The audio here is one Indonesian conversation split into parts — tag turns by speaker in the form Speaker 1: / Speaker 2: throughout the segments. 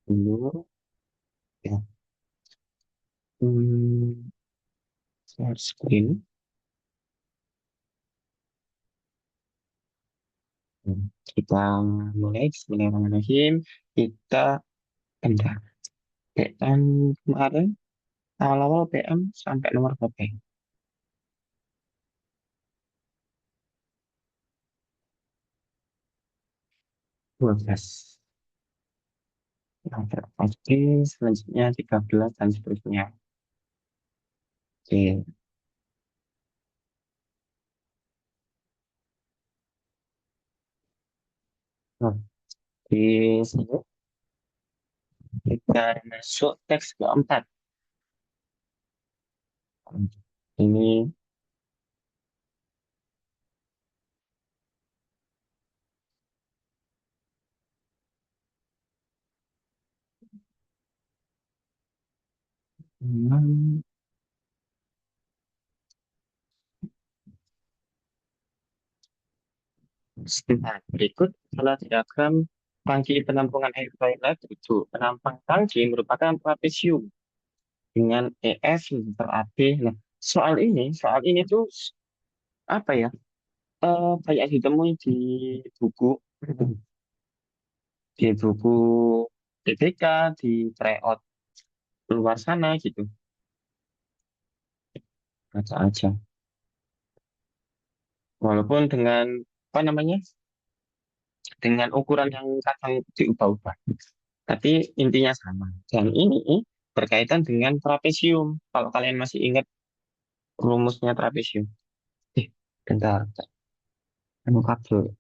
Speaker 1: dulu ya. Hmm, share screen. Kita mulai. Bismillahirrahmanirrahim. Kita bentar. PM kemarin awal-awal PM sampai nomor berapa ya? 12. Oke, selanjutnya 13 dan seterusnya. Oke. Nah, di sini kita masuk teks keempat. Ini hmm, sebentar. Berikut adalah diagram tangki penampungan air toilet itu. Penampang tangki merupakan trapesium dengan EF meter AB. Nah, soal ini tuh apa ya? Banyak ditemui buku, di buku BPK, di tryout luar sana gitu. Baca aja. Walaupun dengan apa namanya? Dengan ukuran yang kadang diubah-ubah. Tapi intinya sama. Dan ini berkaitan dengan trapesium. Kalau kalian masih ingat rumusnya trapesium. Eh, bentar. Anu kabel.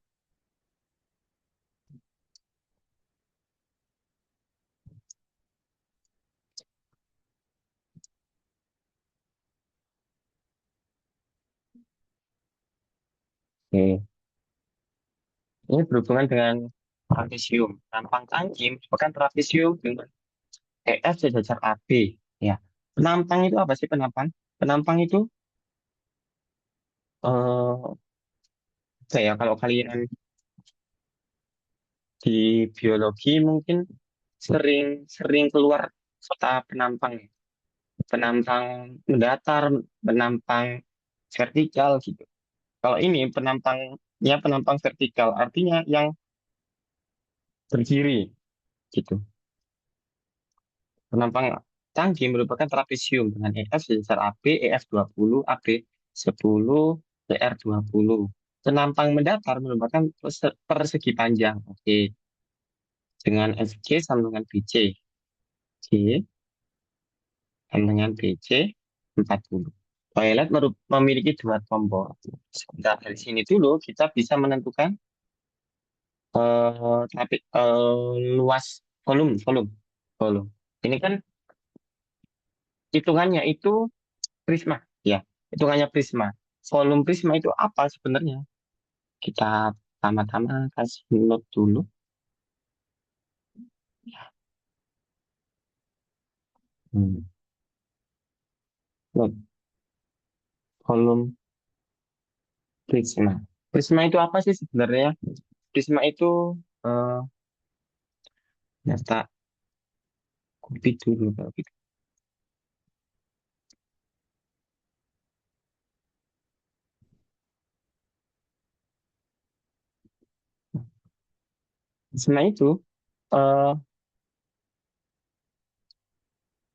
Speaker 1: Oke. Ini berhubungan dengan trapesium. Tampang tangkim bukan trapesium dengan EF sejajar AB. Ya. Penampang itu apa sih penampang? Penampang itu apa ya kalau kalian di biologi mungkin sering keluar kota penampang, ya. Penampang mendatar, penampang vertikal gitu. Kalau ini penampangnya penampang vertikal, artinya yang berdiri gitu. Penampang tangki merupakan trapesium dengan EF sebesar AB, EF 20, AB 10, PR 20. Penampang mendatar merupakan persegi panjang. Oke, dengan FG sama dengan BC. G sama dengan BC 40. Toilet memiliki dua tombol. Sebentar, dari sini dulu kita bisa menentukan luas volume. Ini kan hitungannya itu prisma, ya. Hitungannya prisma. Volume prisma itu apa sebenarnya? Kita tama-tama kasih note dulu. Hmm. Note, volume prisma. Prisma itu apa sih sebenarnya? Prisma itu eh ya tak copy dulu kalau gitu. Prisma itu eh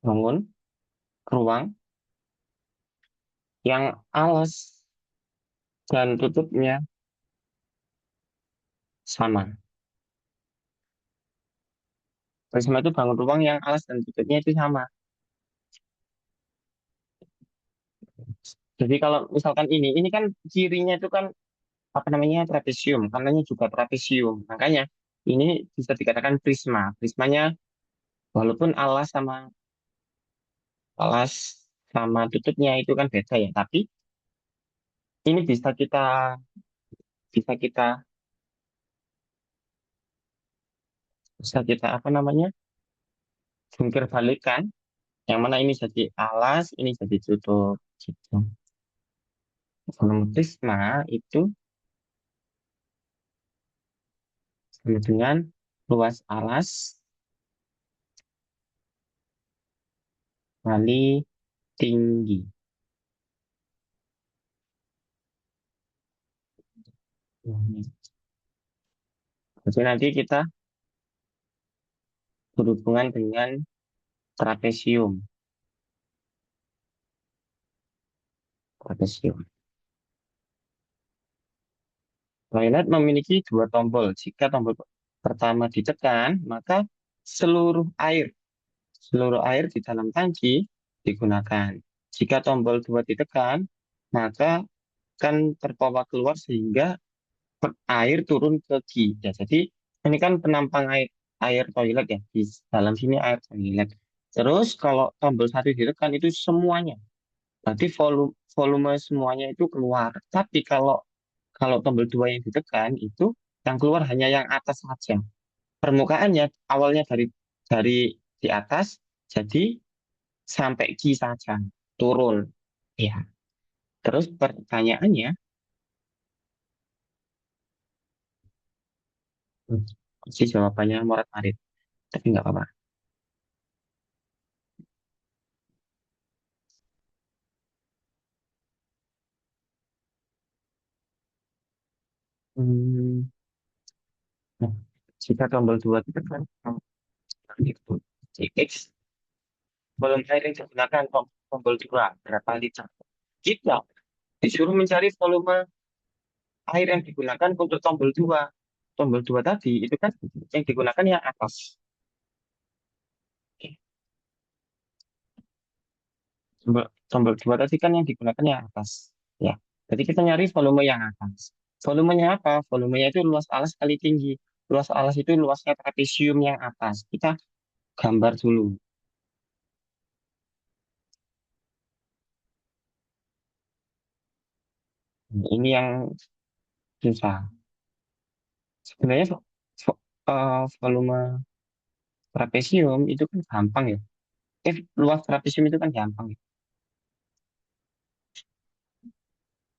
Speaker 1: bangun ruang yang alas dan tutupnya sama. Prisma itu bangun ruang yang alas dan tutupnya itu sama. Jadi kalau misalkan ini kan cirinya itu kan apa namanya trapesium, karenanya juga trapesium. Makanya ini bisa dikatakan prisma. Prismanya walaupun alas sama tutupnya itu kan beda ya, tapi ini bisa kita bisa kita apa namanya jungkir balikan. Yang mana ini jadi alas, ini jadi tutup. Gitu. Volume prisma itu sama dengan luas alas kali tinggi. Jadi nanti kita berhubungan dengan trapesium. Trapesium. Toilet memiliki dua tombol. Jika tombol pertama ditekan, maka seluruh air, seluruh air di dalam tangki digunakan. Jika tombol dua ditekan, maka kan terpompa keluar sehingga air turun ke Ki. Ya, jadi ini kan penampang air, air toilet ya. Di dalam sini air toilet. Terus kalau tombol satu ditekan itu semuanya. Berarti volume semuanya itu keluar. Tapi kalau kalau tombol dua yang ditekan itu yang keluar hanya yang atas saja. Permukaannya awalnya dari di atas jadi sampai Ki saja turun. Ya. Terus pertanyaannya, hmm, sih jawabannya morat marit, tapi nggak apa-apa. Hmm, nah, jika tombol dua ditekan, itu X volume air yang digunakan tombol dua berapa liter? Kita disuruh mencari volume air yang digunakan untuk tombol dua. Tombol dua tadi itu kan yang digunakan yang atas. Tombol dua tadi kan yang digunakan yang atas. Ya. Jadi kita nyari volume yang atas. Volumenya apa? Volumenya itu luas alas kali tinggi. Luas alas itu luasnya trapesium yang atas. Kita gambar dulu. Ini yang susah. Sebenarnya volume trapesium itu kan gampang ya. Luas trapesium itu kan gampang ya.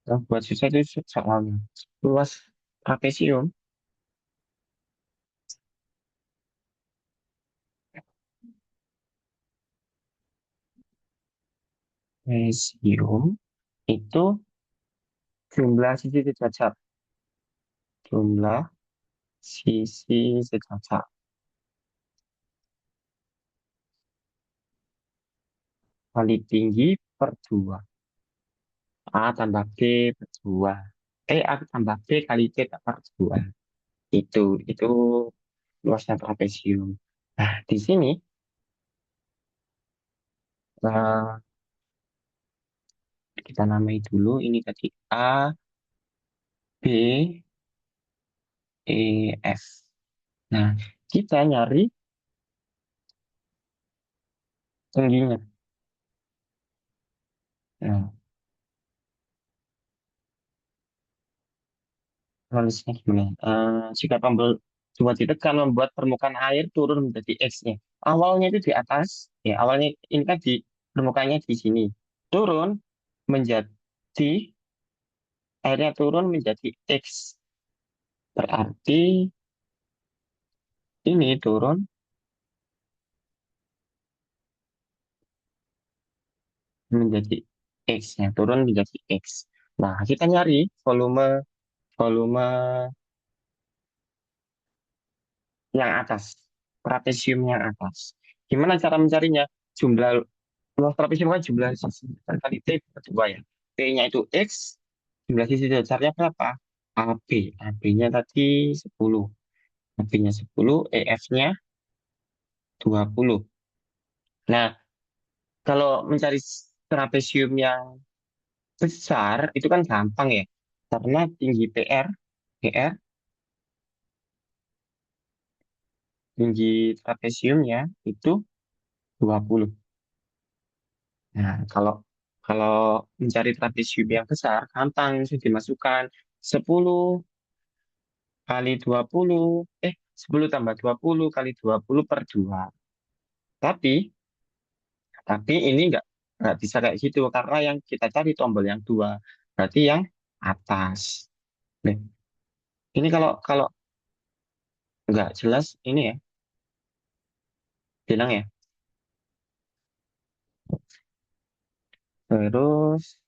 Speaker 1: Yang buat susah itu soalnya. Luas trapesium, trapesium itu jumlah sisi sejajar. Jumlah sisi sejajar kali tinggi per 2. A tambah B per 2. A tambah B kali C per 2. Itu luasnya trapesium. Nah, di sini eh, kita namai dulu ini tadi A, B, E, F. Nah, kita nyari tingginya. Nah, nulisnya gimana? Jika tombol coba ditekan membuat permukaan air turun menjadi X-nya. Awalnya itu di atas, ya awalnya ini kan di permukaannya di sini. Turun menjadi, airnya turun menjadi X. Berarti ini turun menjadi X-nya, turun menjadi X. Nah, kita nyari volume volume yang atas, trapesium yang atas. Gimana cara mencarinya? Jumlah luas trapesium kan jumlah sisi kali T berdua ya. T-nya itu X, jumlah sisi dasarnya berapa? AB. AB-nya tadi 10. AB-nya 10, EF-nya 20. Nah, kalau mencari trapesium yang besar, itu kan gampang ya. Karena tinggi PR, tinggi trapesiumnya itu 20. Nah, kalau kalau mencari trapesium yang besar, gampang sih dimasukkan 10 kali 20, 10 tambah 20 kali 20 per 2. Tapi, tapi ini nggak bisa kayak gitu, karena yang kita cari tombol yang dua, berarti yang atas. Nih, ini kalau kalau nggak jelas, ini ya, bilang ya. Terus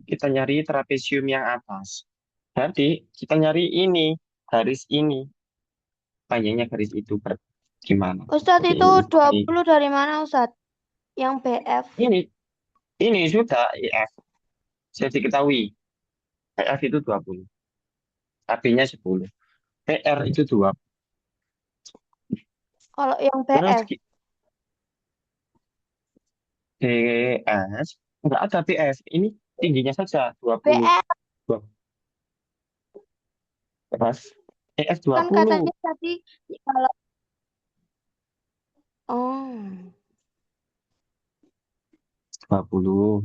Speaker 1: kita nyari trapesium yang atas. Berarti kita nyari ini, garis ini, panjangnya garis itu gimana?
Speaker 2: Ustadz itu dua
Speaker 1: Ini,
Speaker 2: puluh dari mana Ustadz? Yang BF.
Speaker 1: ini, ini sudah EF. Saya diketahui, EF itu 20, AB-nya 10, PR itu 2.
Speaker 2: Kalau yang
Speaker 1: Terus
Speaker 2: BF.
Speaker 1: DS, enggak ada BF. Ini tingginya saja 20.
Speaker 2: BF
Speaker 1: Terus EF
Speaker 2: kan
Speaker 1: 20,
Speaker 2: katanya tadi kalau oh
Speaker 1: 20,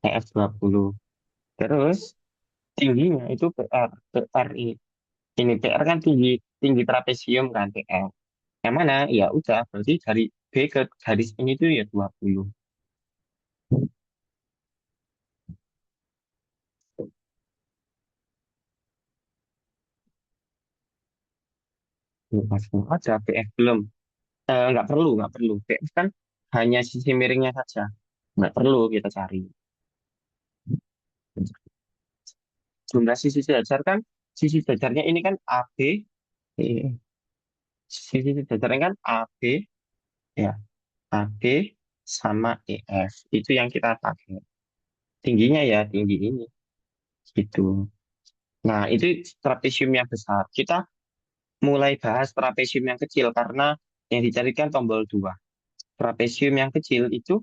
Speaker 1: EF 20. Terus tingginya itu PR. PR ini PR kan tinggi, tinggi trapesium kan PR. Yang mana? Ya udah, berarti dari B ke garis ini tuh ya 20. Langsung ada BF belum. Nggak perlu. BF kan hanya sisi miringnya saja. Nggak perlu kita cari. Jumlah sisi sejajar kan, sisi sejajarnya ini kan AB, eh, sisi sejajarnya kan AB, ya, AB sama EF. Itu yang kita pakai. Tingginya ya, tinggi ini. Gitu. Nah, itu trapesium yang besar. Kita mulai bahas trapesium yang kecil karena yang dicarikan tombol 2. Trapesium yang kecil itu,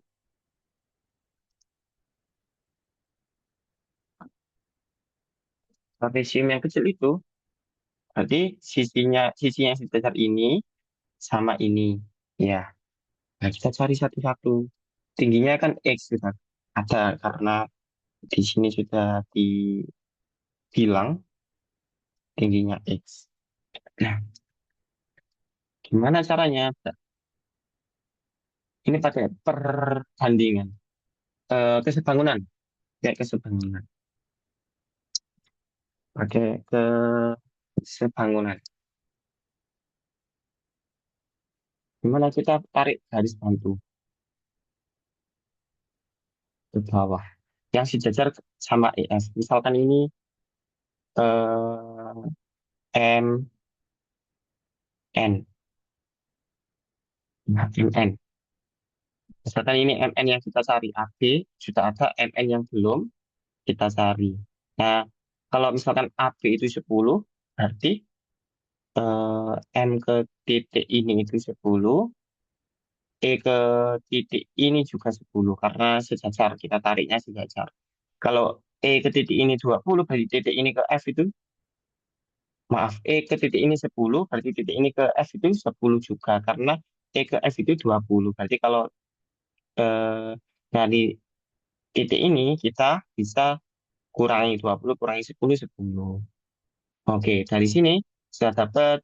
Speaker 1: trapesium yang kecil itu, berarti sisi yang sebesar ini sama ini. Ya, nah kita cari satu-satu. Tingginya kan X sudah ada karena di sini sudah dibilang tingginya X. Nah, gimana caranya? Ini pakai perbandingan. Kesebangunan. Kayak kesebangunan. Pakai kesebangunan. Gimana kita tarik garis bantu ke bawah. Yang sejajar sama EF. Misalkan ini M, N. Nah, MN. Misalkan ini MN yang kita cari AB, sudah ada MN yang belum kita cari. Nah, kalau misalkan AB itu 10, berarti M ke titik ini itu 10, E ke titik ini juga 10, karena sejajar, kita tariknya sejajar. Kalau E ke titik ini 20, berarti titik ini ke F itu, maaf, E ke titik ini 10, berarti titik ini ke F itu 10 juga, karena E ke F itu 20. Berarti kalau dari titik ini kita bisa kurangi 20, kurangi 10, 10. Oke, dari sini sudah dapat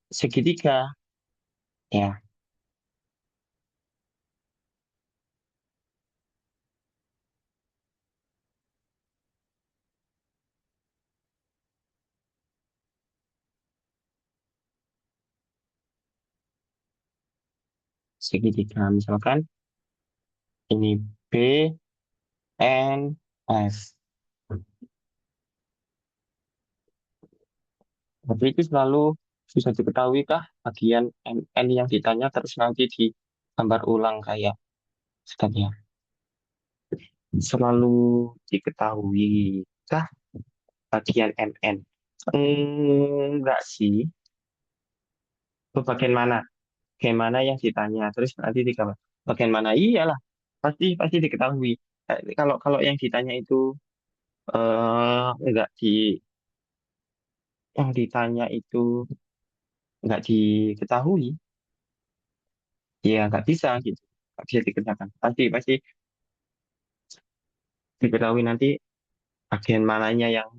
Speaker 1: segitiga. Ya, segitiga. Misalkan ini B, N, F. Tapi itu selalu bisa diketahui kah bagian N yang ditanya terus nanti digambar ulang kayak setelahnya. Selalu diketahui kah bagian MN? Enggak sih. Itu bagian mana? Bagian mana yang ditanya? Terus nanti digambar. Bagian mana? Iyalah, pasti pasti diketahui. Kalau kalau yang ditanya itu enggak yang ditanya itu enggak diketahui, ya nggak bisa gitu. Nggak bisa dikerjakan. Pasti pasti diketahui nanti bagian mananya yang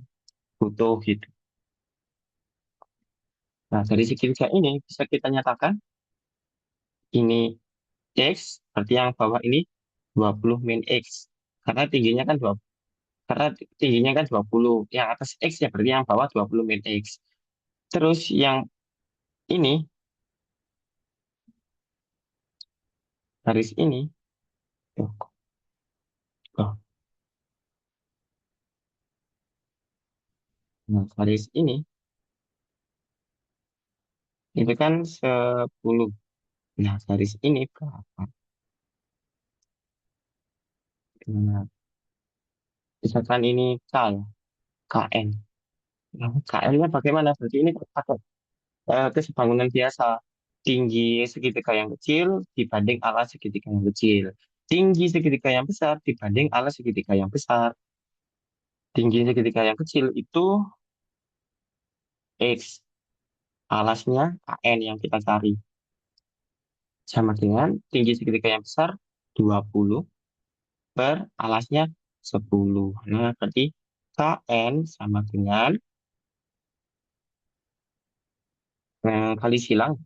Speaker 1: butuh gitu. Nah, dari segitiga ini bisa kita nyatakan ini X, berarti yang bawah ini 20 min X. Karena tingginya kan 20, karena tingginya kan 20. Yang atas X ya berarti yang bawah 20 min X. Terus yang ini, garis ini, tuh, Nah, garis ini itu kan 10. Nah, garis ini berapa? Nah, misalkan ini K ya, KN. Nah, KN-nya bagaimana? Berarti ini pakai kesebangunan biasa. Tinggi segitiga yang kecil dibanding alas segitiga yang kecil. Tinggi segitiga yang besar dibanding alas segitiga yang besar. Tinggi segitiga yang kecil itu X. Alasnya KN yang kita cari. Sama dengan tinggi segitiga yang besar 20 per alasnya 10. Nah, berarti KN sama dengan kali silang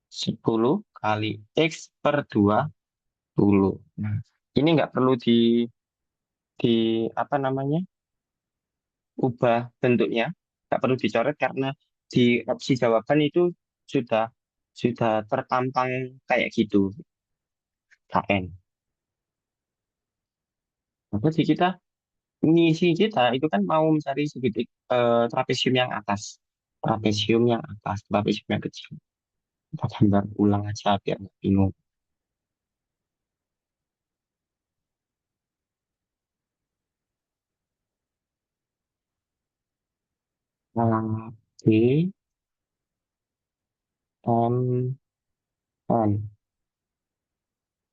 Speaker 1: 10 kali X per 20. Nah, ini nggak perlu di apa namanya, ubah bentuknya, nggak perlu dicoret karena di opsi jawaban itu sudah sudah terpampang kayak gitu, KN. Nah, berarti misi kita itu kan mau mencari segitiga trapesium yang atas, trapesium yang atas, trapesium yang kecil. Kita gambar ulang aja biar nggak bingung. Nah, B, M, N.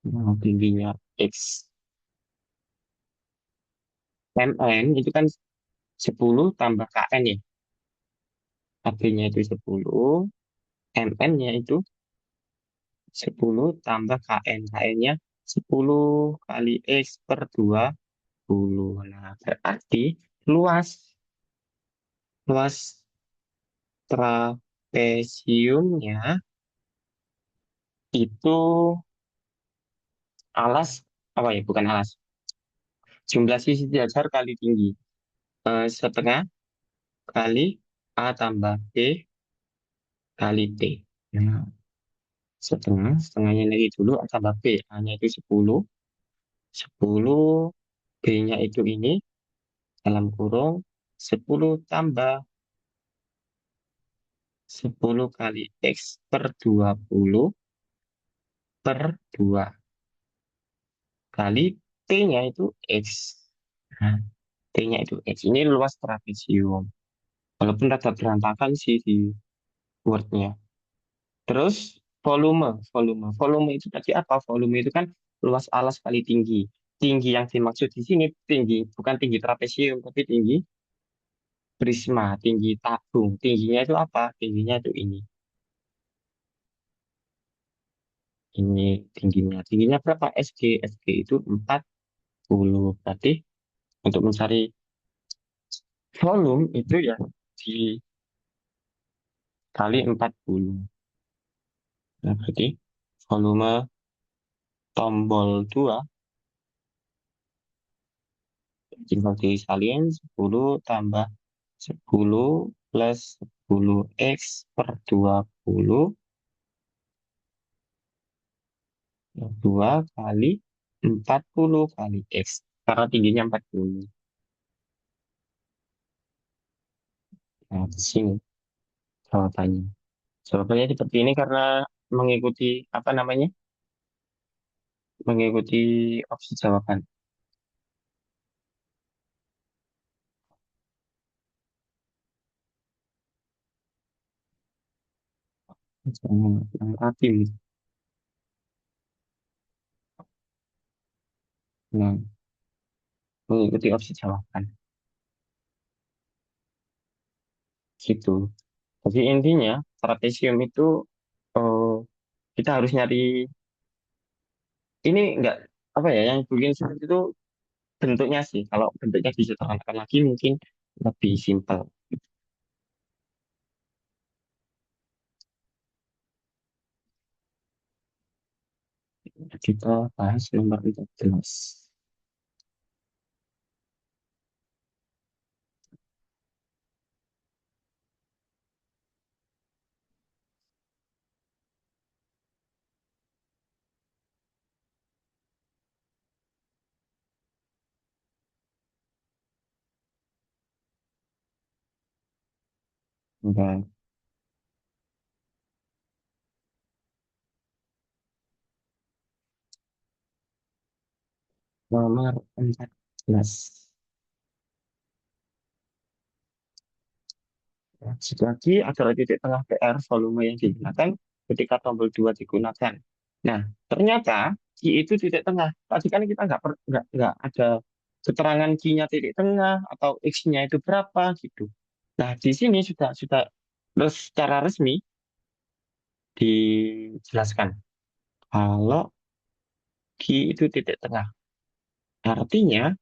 Speaker 1: Nah, tingginya X. MN itu kan 10 tambah KN ya. AB-nya itu 10, MN-nya itu 10 tambah KN. KN-nya 10 kali X per 20. Nah, berarti luas luas trapesiumnya itu alas, apa ya, bukan alas. Jumlah sisi dasar kali tinggi. Setengah kali A tambah B kali T. Nah, setengahnya lagi dulu A tambah B. A-nya itu 10. 10 B-nya itu ini dalam kurung 10 tambah 10 kali X per 20 per 2 kali T-nya itu X. Nah, T-nya itu X. Ini luas trapesium. Walaupun rada berantakan sih di Word-nya. Terus volume itu tadi apa? Volume itu kan luas alas kali tinggi. Tinggi yang dimaksud di sini tinggi, bukan tinggi trapesium, tapi tinggi prisma, tinggi tabung. Tingginya itu apa? Tingginya itu ini. Ini tingginya. Tingginya berapa? SG. SG itu 40. Berarti untuk mencari volume itu ya dikali 40. Nah, berarti volume tombol 2 tinggal disalin 10 tambah 10 plus 10 X per 20 2 kali 40 kali X. Karena tingginya 40. Nah, di sini jawabannya. Jawabannya seperti ini karena mengikuti apa namanya? Mengikuti opsi jawaban. Yang rapi. Nah, mengikuti opsi jawaban. Gitu. Jadi intinya, trapesium itu eh, kita harus nyari, ini enggak apa ya, yang bikin sulit itu bentuknya sih. Kalau bentuknya disederhanakan lagi mungkin lebih simpel. Kita bahas nomor 14. Udah. Nomor 14. Ya, satu lagi adalah titik tengah PR volume yang digunakan ketika tombol 2 digunakan. Nah, ternyata Q itu titik tengah. Tadi kan kita nggak ada keterangan Q-nya titik tengah atau X-nya itu berapa gitu. Nah, di sini sudah secara resmi dijelaskan kalau Q itu titik tengah. Artinya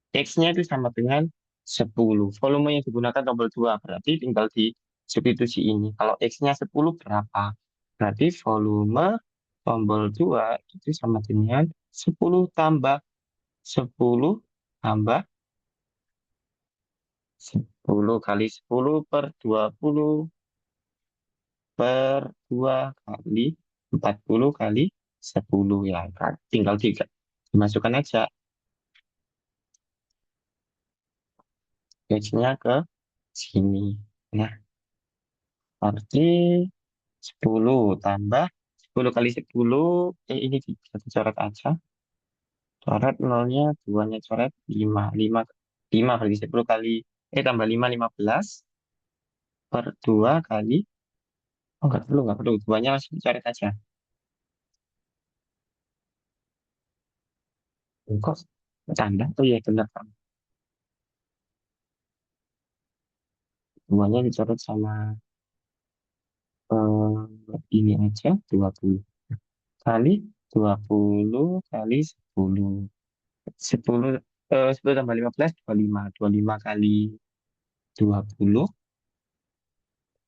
Speaker 1: X-nya itu sama dengan 10. Volume yang digunakan tombol 2 berarti tinggal di substitusi ini. Kalau X-nya 10 berapa? Berarti volume tombol 2 itu sama dengan 10 tambah 10 tambah 10 kali 10 per 20 per 2 kali 40 kali 10 ya kan. Tinggal tiga. Dimasukkan aja X-nya ke sini. Nah, berarti 10 tambah 10 kali 10 ini bisa dicoret aja. Coret nolnya, duanya coret 5 5 5 kali 10 kali, tambah 5 15 per 2 kali, oh nggak perlu, duanya langsung dicoret aja. Kok tanda? Oh iya benar kan. Duanya dicoret sama ini aja, 20 kali 20 kali 10. 10, 10 tambah 15, 25. 25 kali 20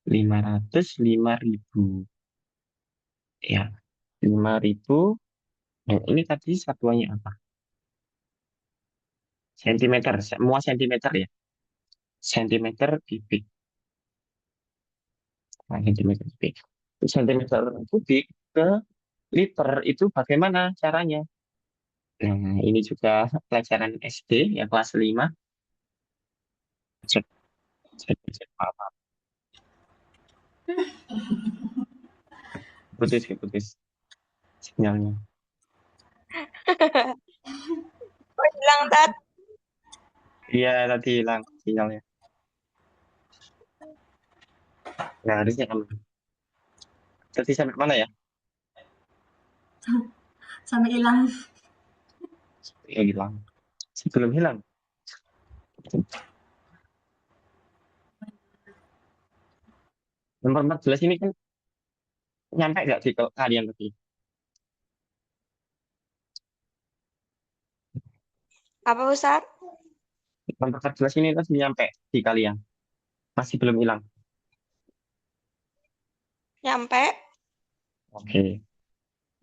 Speaker 1: 505.000 ya, 5.000. Nah, ini tadi satuannya apa? Sentimeter, semua sentimeter ya, sentimeter kubik. Nah, sentimeter kubik, sentimeter kubik ke liter itu bagaimana caranya? Nah, ini juga pelajaran SD yang kelas 5. Cek, cek, cek, apa? Putus sinyalnya.
Speaker 2: Kok hilang tat?
Speaker 1: Iya, tadi hilang sinyalnya. Nah, harusnya aman. Tadi sampai mana ya?
Speaker 3: Sampai hilang.
Speaker 1: Ya, hilang. Sebelum hilang. Nomor 14 ini kan nyampe nggak sih kalau kalian tadi?
Speaker 2: Apa Ustaz?
Speaker 1: Nomor 14 ini tadi nyampe di kalian. Masih belum hilang.
Speaker 2: Nyampe?
Speaker 1: Oke.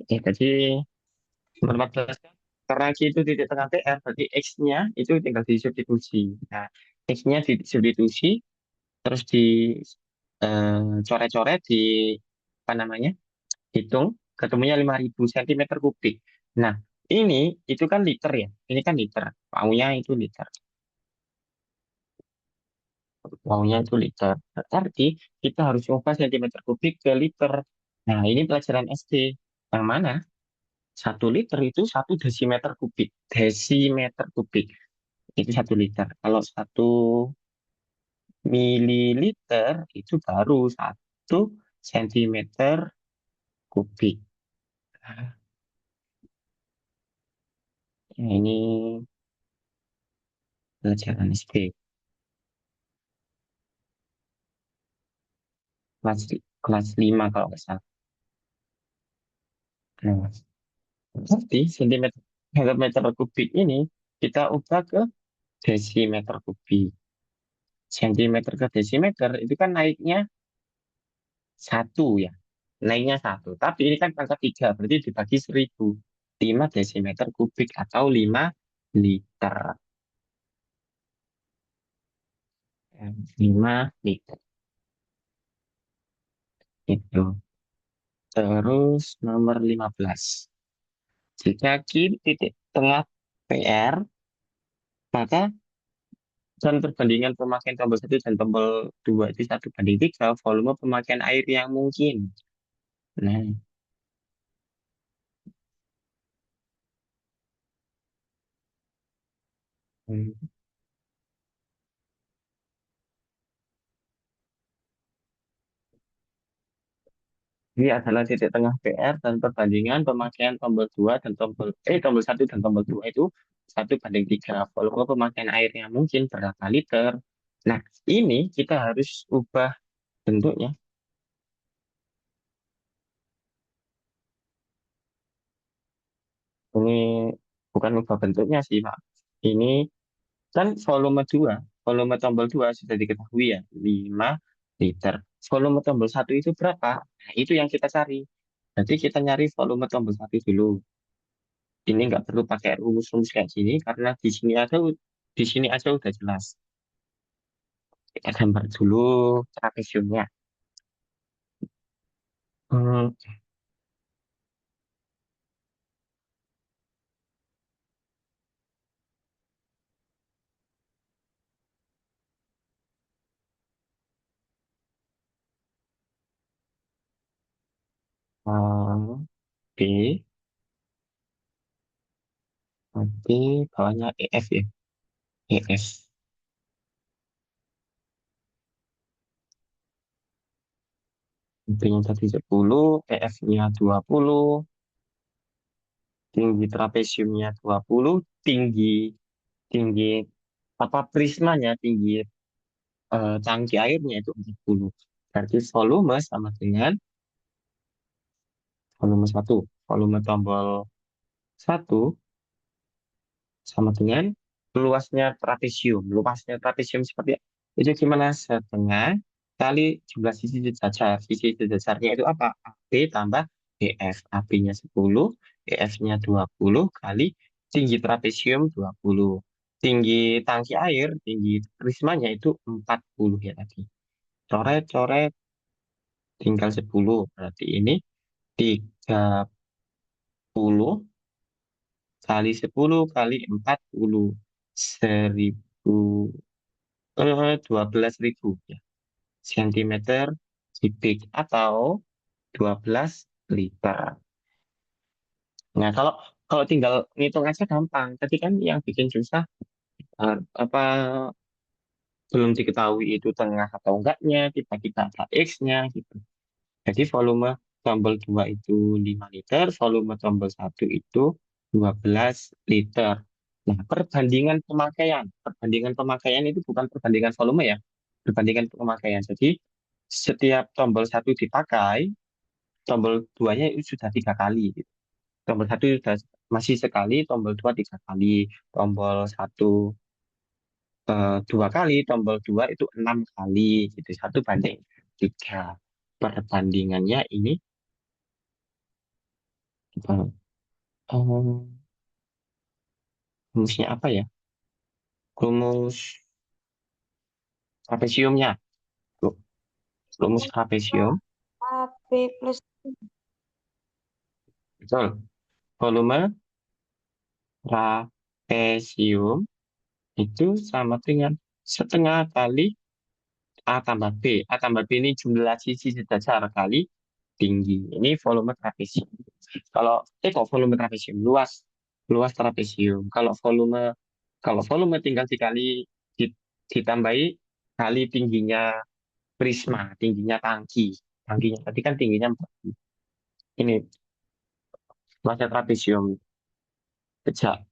Speaker 1: Jadi nomor 14 kan, karena Q itu titik tengah TR, berarti X-nya itu tinggal disubstitusi. Nah, X-nya disubstitusi, terus coret-coret di, apa namanya, hitung, ketemunya 5.000 cm kubik. Nah, ini, itu kan liter ya. Ini kan liter. Maunya itu liter. Maunya itu liter. Berarti kita harus ubah centimeter kubik ke liter. Nah, ini pelajaran SD. Yang mana? 1 liter itu 1 desimeter kubik. Desimeter kubik. Itu 1 liter. Kalau 1 mililiter itu baru 1 centimeter kubik. Nah, ini pelajaran SD. Kelas, kelas 5 kalau nggak salah. Nah, berarti sentimeter kubik ini kita ubah ke desimeter kubik. Sentimeter ke desimeter itu kan naiknya 1 ya. Naiknya 1. Tapi ini kan pangkat 3, berarti dibagi 1.000. 5 desimeter kubik atau 5 liter. 5 liter. Itu. Terus nomor 15. Jika Q titik tengah PR, maka Dan perbandingan pemakaian tombol satu dan tombol dua itu 1:3 volume pemakaian air yang mungkin. Nah, hmm, ini adalah titik tengah PR dan perbandingan pemakaian tombol 2 dan tombol satu dan tombol 2 itu 1:3 volume pemakaian air yang mungkin berapa liter. Nah, ini kita harus ubah bentuknya. Ini bukan ubah bentuknya sih, Pak. Ini kan volume tombol 2 sudah diketahui ya, 5 liter. Volume tombol satu itu berapa? Nah, itu yang kita cari. Jadi kita nyari volume tombol satu dulu. Ini nggak perlu pakai rumus-rumus kayak gini karena di sini aja udah jelas. Kita gambar dulu trapesiumnya. Hmm, B, nanti bawahnya EF ya. EF. B-nya tadi 10, EF-nya 20, tinggi trapesiumnya 20, tinggi tinggi apa prismanya, tinggi tangki airnya itu 40. Berarti volume sama dengan volume satu. Volume tombol satu sama dengan luasnya trapesium. Luasnya trapesium seperti itu gimana? Setengah kali jumlah sisi sejajar. Sisi sejajarnya itu apa? AB tambah EF. AB-nya 10, EF-nya 20 kali tinggi trapesium 20. Tinggi tangki air, tinggi prismanya itu 40 ya tadi. Coret-coret tinggal 10. Berarti ini 30 kali 10 kali 40. 12.000 ya. Sentimeter kubik atau 12 liter. Nah, kalau kalau tinggal ngitung aja gampang. Tadi kan yang bikin susah apa belum diketahui itu tengah atau enggaknya, tiba-tiba ada X-nya gitu. Jadi volume tombol 2 itu 5 liter, volume tombol satu itu 12 liter. Nah, perbandingan pemakaian itu bukan perbandingan volume ya, perbandingan pemakaian. Jadi, setiap tombol satu dipakai, tombol duanya itu sudah 3 kali. Gitu. Tombol satu sudah masih sekali, tombol dua 3 kali, tombol satu 2 kali, tombol dua itu 6 kali. Gitu, 1:3. Perbandingannya ini Oh, rumusnya apa ya? Rumus trapesiumnya. Ru- Rumus trapesium.
Speaker 2: AB plus
Speaker 1: Betul. Volume trapesium itu sama dengan setengah kali A tambah B. A tambah B ini jumlah sisi sejajar kali tinggi. Ini volume trapesium. Kok volume trapesium? Luas trapesium. Kalau volume tinggal ditambahi kali tingginya prisma, tingginya tangki. Tangkinya tadi kan tingginya 4. Ini masa trapesium sejak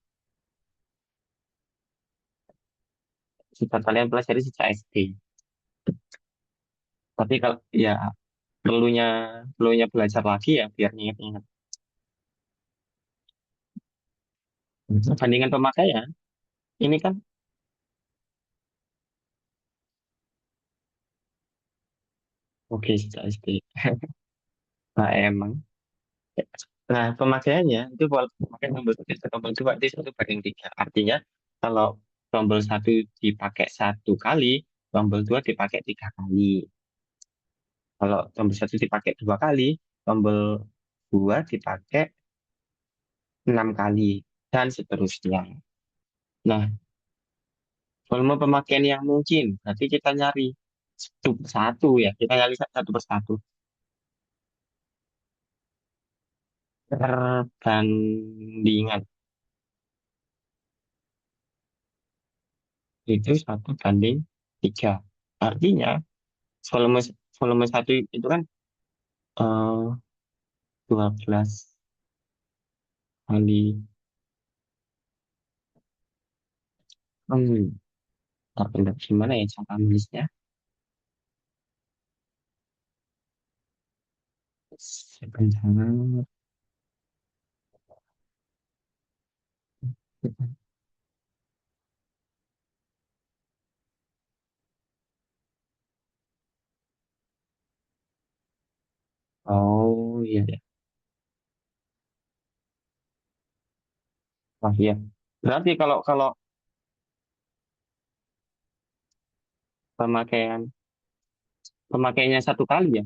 Speaker 1: sejak kalian pelajari sejak SD. Tapi kalau ya perlunya perlunya belajar lagi ya biar ingat-ingat. Perbandingan pemakaian ini kan oke sejak SD. Nah, emang. Nah, pemakaiannya itu kalau pemakaian tombol satu ke tombol dua itu 1:3. Artinya kalau tombol satu dipakai 1 kali, tombol dua dipakai 3 kali. Kalau tombol satu dipakai 2 kali, tombol dua dipakai 6 kali dan seterusnya. Nah, Volume pemakaian yang mungkin. Berarti kita nyari satu persatu ya. Kita nyari satu persatu. Perbandingan itu 1 banding 3. Artinya volume volume satu itu kan eh 12 kali. Hmm, bentar, gimana ya cara nulisnya? Sebentar. Oh iya ya. Wah iya. Berarti kalau kalau pemakaian pemakaiannya 1 kali ya.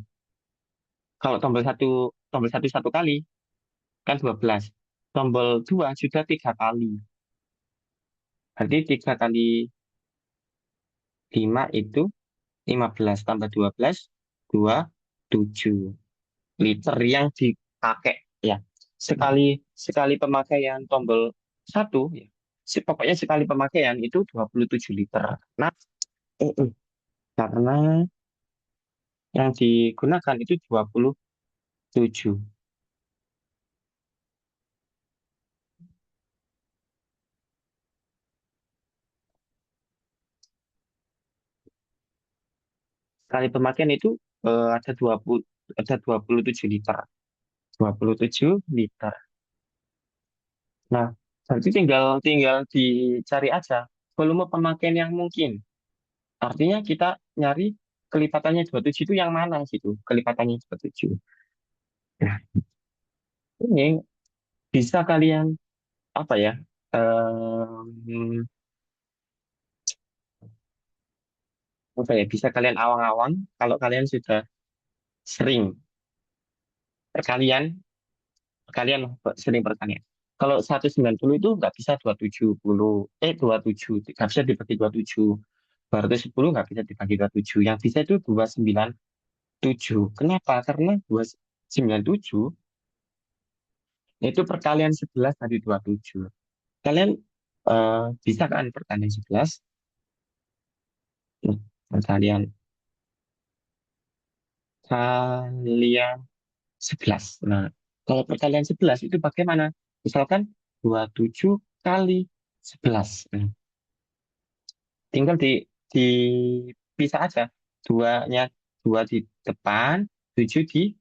Speaker 1: Kalau tombol satu 1 kali kan 12. Tombol 2 sudah 3 kali. Berarti 3 kali 5 itu 15 tambah 12 7 liter yang dipakai ya. Sekali sekali pemakaian tombol satu ya. Pokoknya sekali pemakaian itu 27 liter. Nah, eh, eh, karena yang digunakan itu 27. Sekali pemakaian itu ada 27 liter. 27 liter. Nah, berarti tinggal tinggal dicari aja volume pemakaian yang mungkin. Artinya kita nyari kelipatannya 27 itu yang mana gitu. Kelipatannya 27. Nah, ini bisa kalian apa ya? Apa ya? Bisa kalian awang-awang kalau kalian sudah sering perkalian, perkalian sering perkalian. Kalau 190 itu nggak bisa 270, 27, nggak bisa dibagi 27. 210 nggak bisa dibagi 27. Yang bisa itu 297. Kenapa? Karena 297 itu perkalian 11 dari 27. Kalian bisa kan perkalian 11? Nah, perkalian kalian 11. Nah, kalau perkalian 11 itu bagaimana? Misalkan 27 kali 11. Nah, tinggal dipisah aja. Duanya, 2 di depan, 7 di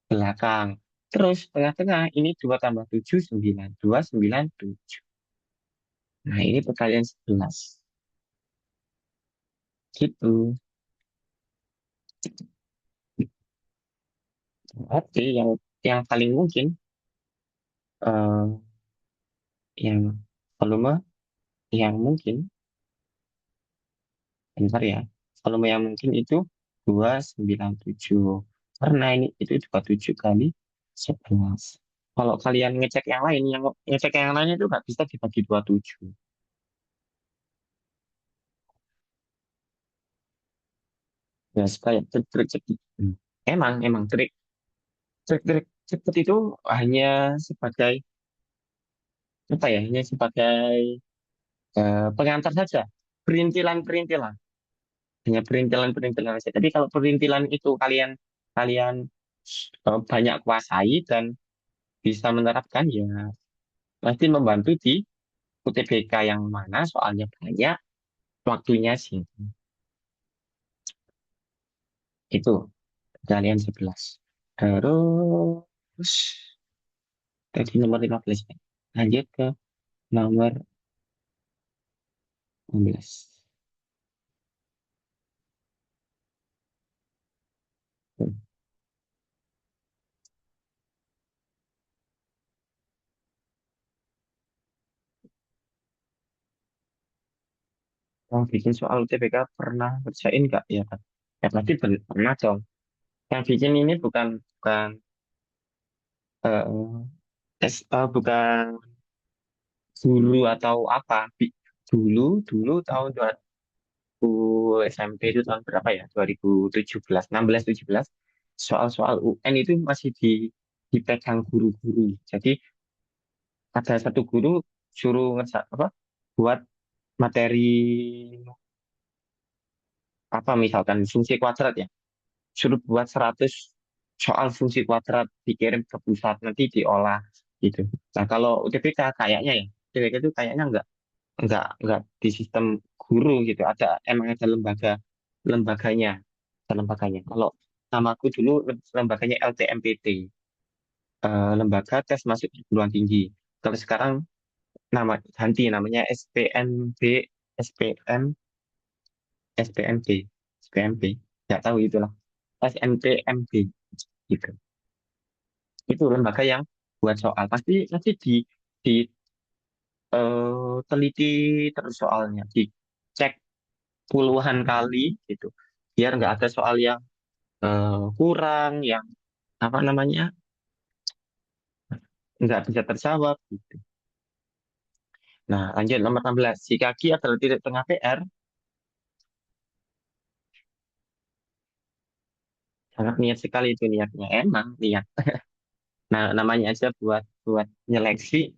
Speaker 1: belakang. Terus tengah-tengah ini 2 tambah 7 9. 2 9 7. Nah, ini perkalian 11. Gitu. Oke, yang paling mungkin eh, yang volume yang mungkin, bentar ya, volume yang mungkin itu 297. Karena ini itu 27 kali 11. Kalau kalian ngecek yang lain, yang ngecek yang lain itu nggak bisa dibagi 27. Ya, supaya trik-trik cepet. Emang trik-trik cepet itu hanya sebagai apa ya? Hanya sebagai pengantar saja. Perintilan-perintilan. Hanya perintilan-perintilan saja. Tapi kalau perintilan itu kalian kalian banyak kuasai dan bisa menerapkan ya pasti membantu di UTBK yang mana soalnya banyak, waktunya singkat. Itu kalian 11. Terus tadi nomor 15 ya. Lanjut ke nomor 16. Yang bikin soal UTBK pernah kerjain nggak ya Pak? Ya pasti pernah dong. Yang bikin ini bukan bukan guru atau apa. Dulu dulu tahun 2000. aku SMP itu tahun berapa ya? 2017, 16, 17. Soal-soal UN itu masih dipegang guru-guru. Jadi ada satu guru suruh ngerja apa? Buat materi apa misalkan fungsi kuadrat ya. Suruh buat 100 soal fungsi kuadrat dikirim ke pusat nanti diolah gitu. Nah, kalau UTBK kayaknya ya, UTBK itu kayaknya enggak di sistem guru gitu. Emang ada lembaganya, ada lembaganya. Kalau namaku dulu lembaganya LTMPT, Lembaga Tes Masuk Perguruan Tinggi. Kalau sekarang ganti namanya SPMB, SPM, SPMB, SPMB. Nggak tahu itulah. SNPMB gitu. Itu lembaga yang buat soal. Pasti nanti di teliti terus soalnya, dicek puluhan kali gitu. Biar nggak ada soal yang kurang, yang apa namanya nggak bisa terjawab gitu. Nah, lanjut nomor 16. Si kaki adalah titik tengah PR. Sangat niat sekali itu niatnya. Emang niat. Nah, namanya aja buat buat nyeleksi.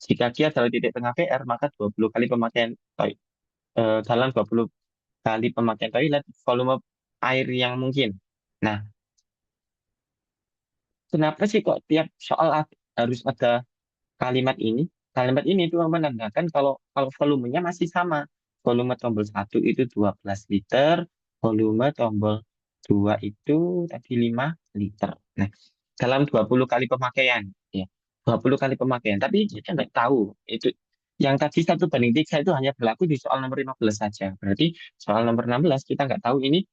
Speaker 1: Jika Kia adalah titik tengah PR, maka 20 kali pemakaian dalam 20 kali pemakaian toilet, volume air yang mungkin. Nah, kenapa sih kok tiap soal harus ada kalimat ini? Kalimat ini itu menandakan kalau kalau volumenya masih sama. Volume tombol satu itu 12 liter, volume tombol 2 itu tadi 5 liter. Nah, dalam 20 kali pemakaian, ya, 20 kali pemakaian. Tapi kita nggak tahu itu yang tadi 1 banding 3 itu hanya berlaku di soal nomor 15 saja. Berarti soal nomor 16 kita nggak tahu ini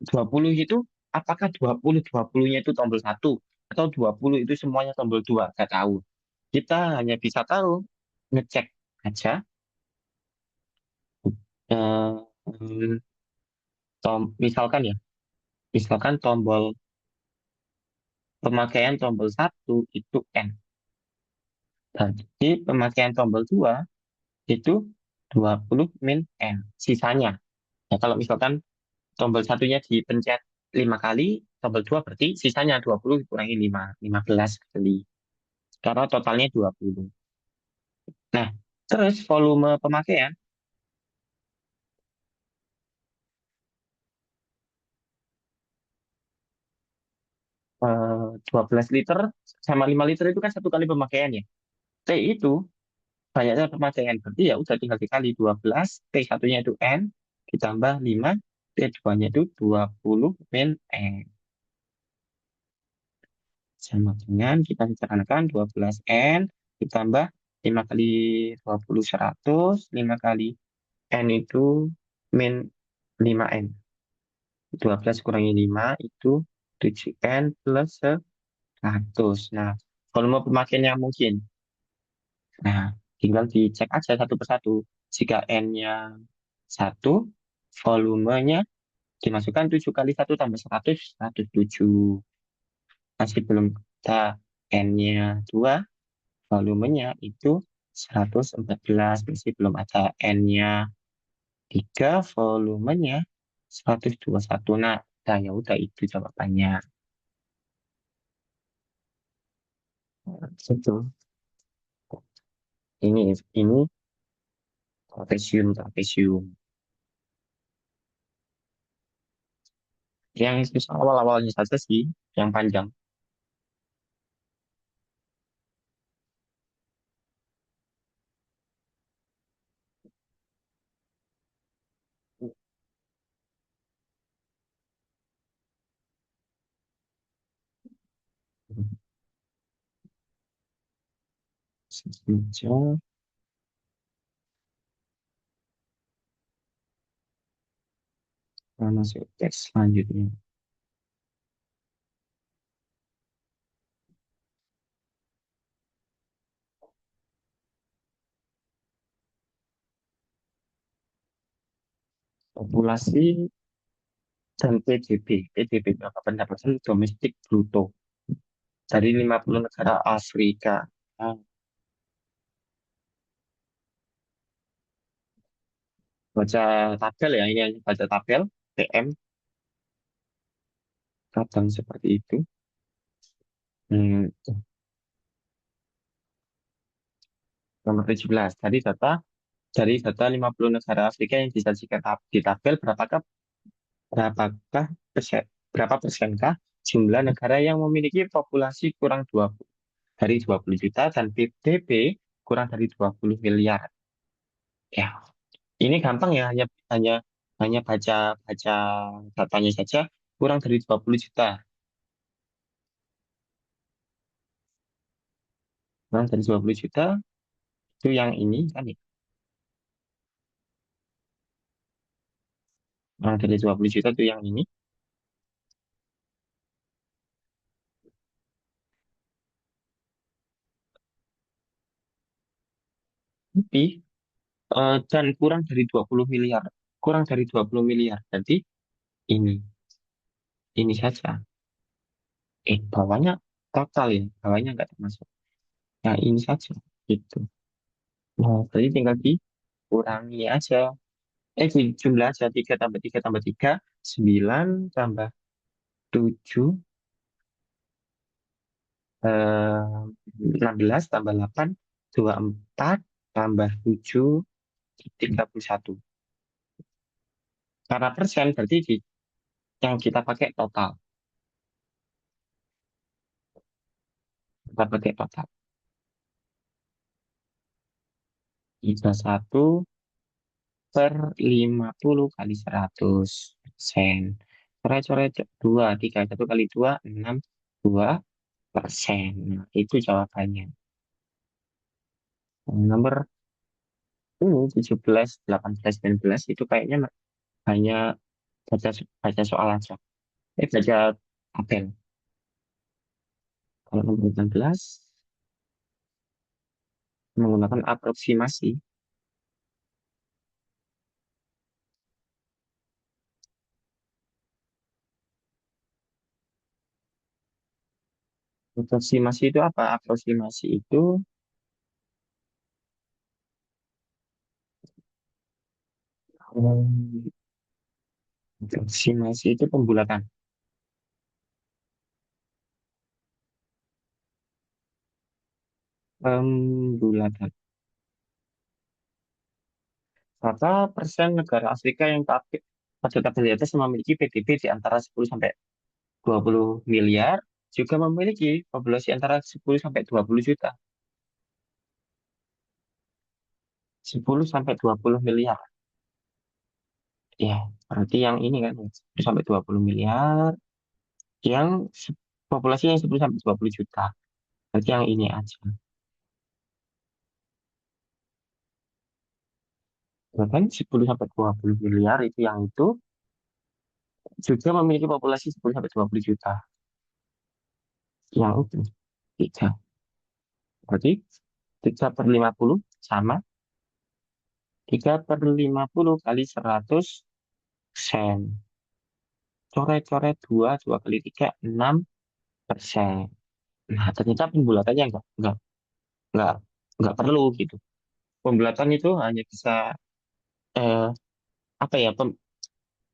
Speaker 1: 20 itu apakah 20-20-nya itu tombol satu atau 20 itu semuanya tombol dua, nggak tahu. Kita hanya bisa tahu ngecek aja eh, hmm, misalkan ya, misalkan tombol pemakaian tombol satu itu N. Jadi pemakaian tombol 2 itu 20 min N. Sisanya. Ya, kalau misalkan tombol satunya dipencet 5 kali, tombol 2 berarti sisanya 20 dikurangi 5, 15 kali. Karena totalnya 20. Nah, terus volume pemakaian 12 liter sama 5 liter itu kan 1 kali pemakaian ya. T itu banyaknya pemakaian. Berarti ya udah tinggal dikali 12, T satunya itu N, ditambah 5, T 2-nya itu 20 min N. Sama dengan kita sederhanakan 12 N ditambah 5 kali 20 100, 5 kali N itu min 5N. 12 kurangi 5 itu 7N plus 100. Nah, volume pemakaiannya mungkin. Nah, tinggal dicek aja satu persatu. Jika N-nya 1, volumenya dimasukkan 7 kali 1 tambah 100, 107. Masih belum kita N-nya 2, volumenya itu 114. Masih belum ada N-nya 3, volumenya 121. Nah, ya udah itu jawabannya. Itu. Ini trapesium, trapesium. Yang susah awal-awalnya saja sih, yang panjang. Meja, masuk teks selanjutnya. Populasi dan PDB. PDB berapa pendapatan domestik bruto dari 50 negara Afrika. Nah, baca tabel ya, ini hanya baca tabel PM, kadang seperti itu. Hmm, nomor 17. Dari data 50 negara Afrika yang disajikan di tabel, berapakah persen, berapa persenkah jumlah negara yang memiliki populasi kurang 20 dari 20 juta dan PDB kurang dari 20 miliar. Ya, ini gampang ya, hanya hanya hanya baca baca datanya saja, kurang dari 20 juta. Kurang dari 20 juta itu yang ini kan ya. Kurang dari 20 juta itu yang ini. Tapi dan kurang dari 20 miliar. Kurang dari 20 miliar. Jadi ini ini saja. Bawahnya total ya, bawahnya nggak termasuk. Nah, ini saja gitu. Nah, jadi tinggal dikurangi aja. Jumlah aja 3 tambah 3 tambah 3 9 tambah 7 eh, 16 tambah 8 24 tambah 7 31. Karena persen berarti yang kita pakai total. Kita pakai total. 31 per 50 kali 100%. Coret-coret 2, 3, 1 kali 2, 6, 2%. Nah, itu jawabannya. Nomor ini 17, 18, 19 itu kayaknya hanya baca, baca soal aja. Baca tabel. Kalau nomor 18, menggunakan aproksimasi. Aproksimasi itu apa? Aproksimasi itu um, aproksimasi itu pembulatan. Pembulatan. Berapa persen negara Afrika yang pada tabel di atas memiliki PDB di antara 10 sampai 20 miliar, juga memiliki populasi antara 10 sampai 20 juta. 10 sampai 20 miliar. Ya, berarti yang ini kan 10 sampai 20 miliar, yang populasinya yang 10 sampai 20 juta. Berarti yang ini aja. Bahkan 10 sampai 20 miliar itu yang itu juga memiliki populasi 10 sampai 20 juta. Yang itu 3. Berarti 3 per 50 sama 3 per 50 kali 100%. Coret-coret 2, 2 kali 3, 6%. Nah, ternyata pembulatannya enggak, enggak perlu gitu. Pembulatan itu hanya bisa, eh, apa ya,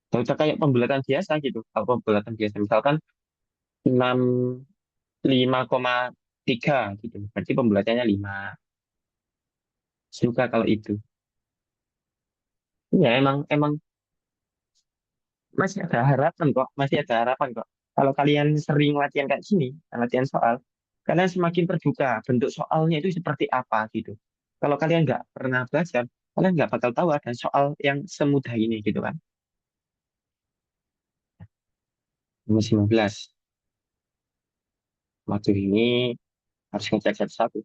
Speaker 1: nggak usah kayak pembulatan biasa gitu. Kalau pembulatan biasa, misalkan 6, 5,3 gitu. Berarti pembulatannya 5. Suka kalau itu. Ya, emang, emang masih ada harapan kok. Masih ada harapan kok. Kalau kalian sering latihan kayak gini, latihan soal, kalian semakin terbuka bentuk soalnya itu seperti apa gitu. Kalau kalian nggak pernah belajar, kalian nggak bakal tahu ada soal yang semudah ini gitu kan. Nomor 19. Waktu ini harus ngecek satu-satu.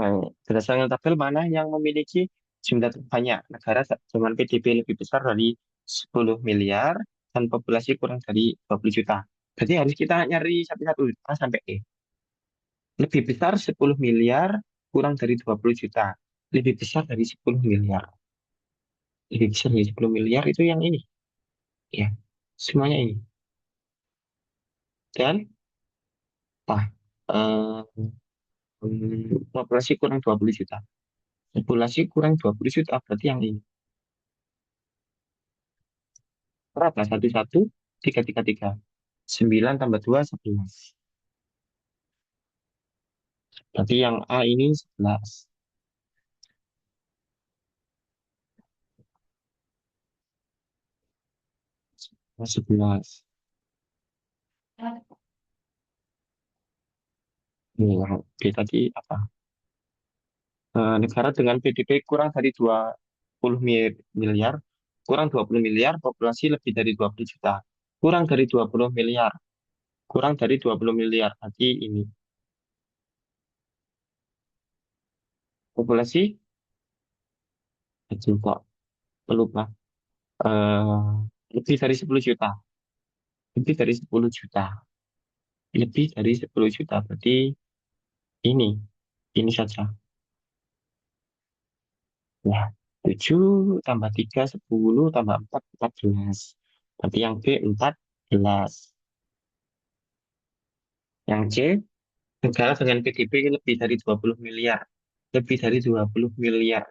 Speaker 1: Nah, berdasarkan tabel mana yang memiliki jumlah terbanyak negara dengan PDB lebih besar dari 10 miliar dan populasi kurang dari 20 juta. Jadi harus kita nyari satu-satu A sampai E. Lebih besar 10 miliar kurang dari 20 juta. Lebih besar dari 10 miliar. Lebih besar dari 10 miliar itu yang ini. Ya, semuanya ini. dan apa? Populasi kurang 20 juta. Populasi kurang 20 juta berarti yang ini. Berapa? Satu satu tiga tiga tiga. 9 tambah 2 11. Berarti yang A ini 11. 11. Ini yang B tadi apa? Negara dengan PDB kurang dari 20 miliar, kurang 20 miliar, populasi lebih dari 20 juta. Kurang dari 20 miliar, kurang dari 20 miliar. Berarti ini populasi kecil kok, lupa. Eh, lebih dari 10 juta. Lebih dari 10 juta. Lebih dari 10 juta. Berarti ini, ini saja. Ya, 7 tambah 3 10 tambah 4 14. Berarti yang B 14. Yang C, negara dengan PDB lebih dari 20 miliar. Lebih dari 20 miliar.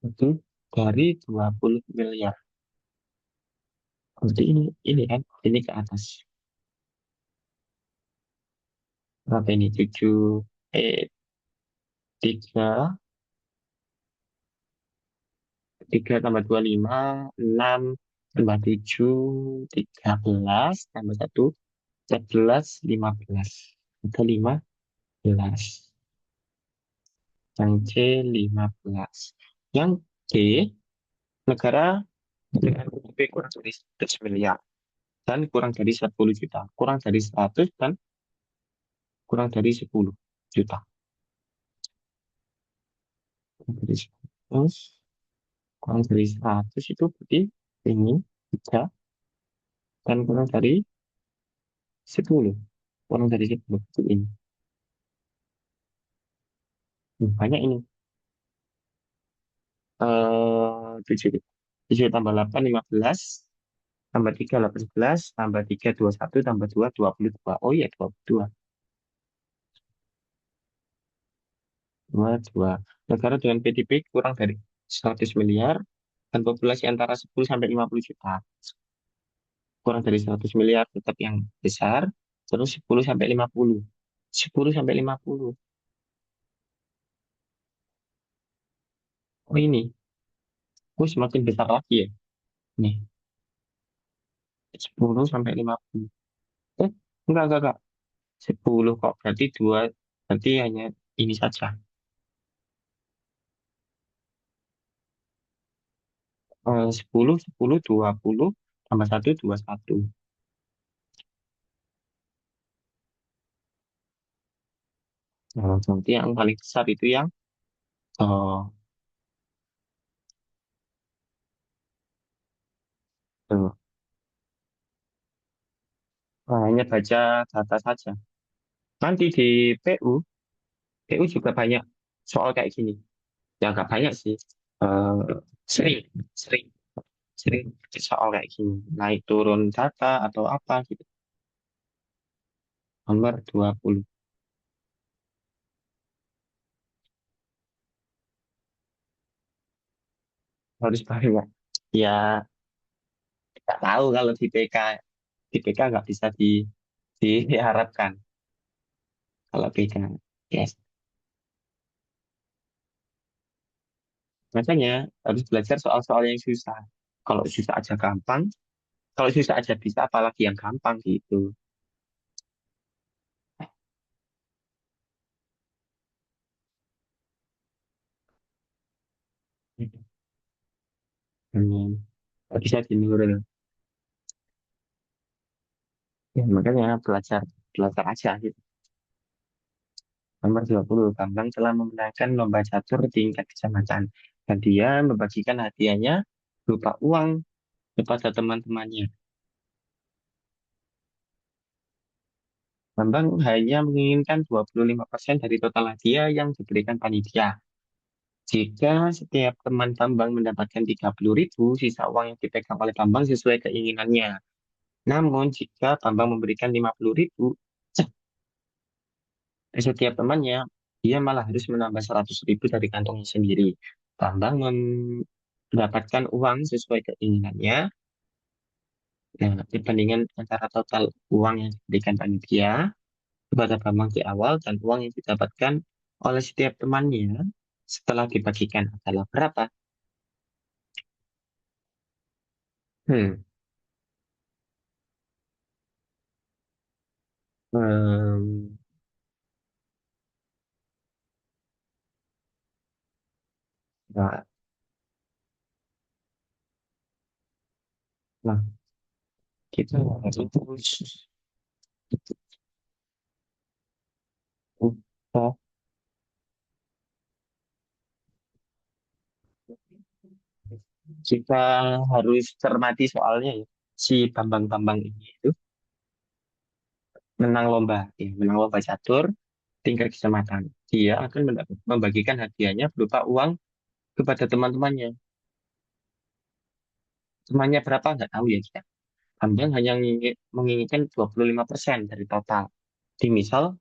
Speaker 1: Itu dari 20 miliar. Berarti ini kan, ini ke atas. Berapa ini? 7, 3, 3 tambah 2 5 6 tambah 7 13 tambah 1 14 15. Itu 15. Yang C 15. Yang D, negara dengan PDB kurang dari 100 miliar dan kurang dari 10 juta. Kurang dari 100 dan kurang dari 10 juta. Kurang dari 100, kurang dari 100 itu berarti ini 3 dan kurang dari 10. Kurang dari 10 itu ini. Banyak ini. 7. 7 tambah 8 15, tambah 3 18, tambah 3 21, tambah 2 22. Oh iya 22. 22. Negara dengan PDB kurang dari 100 miliar dan populasi antara 10 sampai 50 juta. Kurang dari 100 miliar tetap yang besar, terus 10 sampai 50. 10 sampai 50. Oh ini, oh semakin besar lagi ya. Nih, 10 sampai 50. Eh, enggak. 10 kok, berarti dua, berarti hanya ini saja. 10, 10, 20, tambah 1, 21. Nah, nanti yang paling besar itu yang eh, eh, hanya baca data saja. Nanti di PU, PU juga banyak soal kayak gini. Ya nggak banyak sih. Eh, sering, sering, sering soal kayak gini. Naik turun data atau apa gitu. Nomor 20. Harus banyak. Ya, nggak tahu kalau di PK. Di PK nggak bisa diharapkan kalau PK. Yes. Makanya harus belajar soal-soal yang susah. Kalau susah aja gampang, kalau susah aja bisa, apalagi yang gampang gitu. Hmm. Nggak bisa dinurun. Ya, makanya belajar, belajar aja gitu. Nomor 20, Bambang telah memenangkan lomba catur tingkat kecamatan. Dan dia membagikan hadiahnya berupa uang kepada teman-temannya. Bambang hanya menginginkan 25% dari total hadiah yang diberikan panitia. Jika setiap teman Bambang mendapatkan 30.000, sisa uang yang dipegang oleh Bambang sesuai keinginannya. Namun jika Bambang memberikan 50.000 ke setiap temannya, dia malah harus menambah 100.000 dari kantongnya sendiri. Bambang mendapatkan uang sesuai keinginannya. Nah, dibandingkan antara total uang yang diberikan panitia kepada Bambang di awal dan uang yang didapatkan oleh setiap temannya setelah dibagikan adalah berapa? Hmm, em, nah, nah, kita harus kita kita harus cermati soalnya ya. Si Bambang-Bambang ini itu menang lomba, ya, menang lomba catur tingkat kecamatan. Dia akan membagikan hadiahnya berupa uang kepada teman-temannya. Temannya berapa nggak tahu ya kita. Bambang hanya menginginkan 25% dari total. Di misal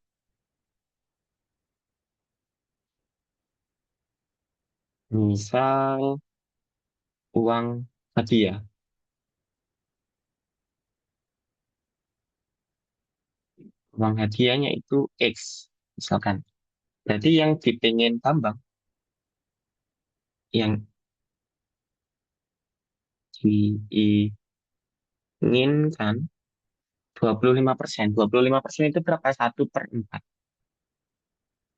Speaker 1: uang hadiah, uang hadiahnya itu X, misalkan. Berarti yang dipingin Bambang, yang diinginkan 25%. 25% itu berapa? 1/4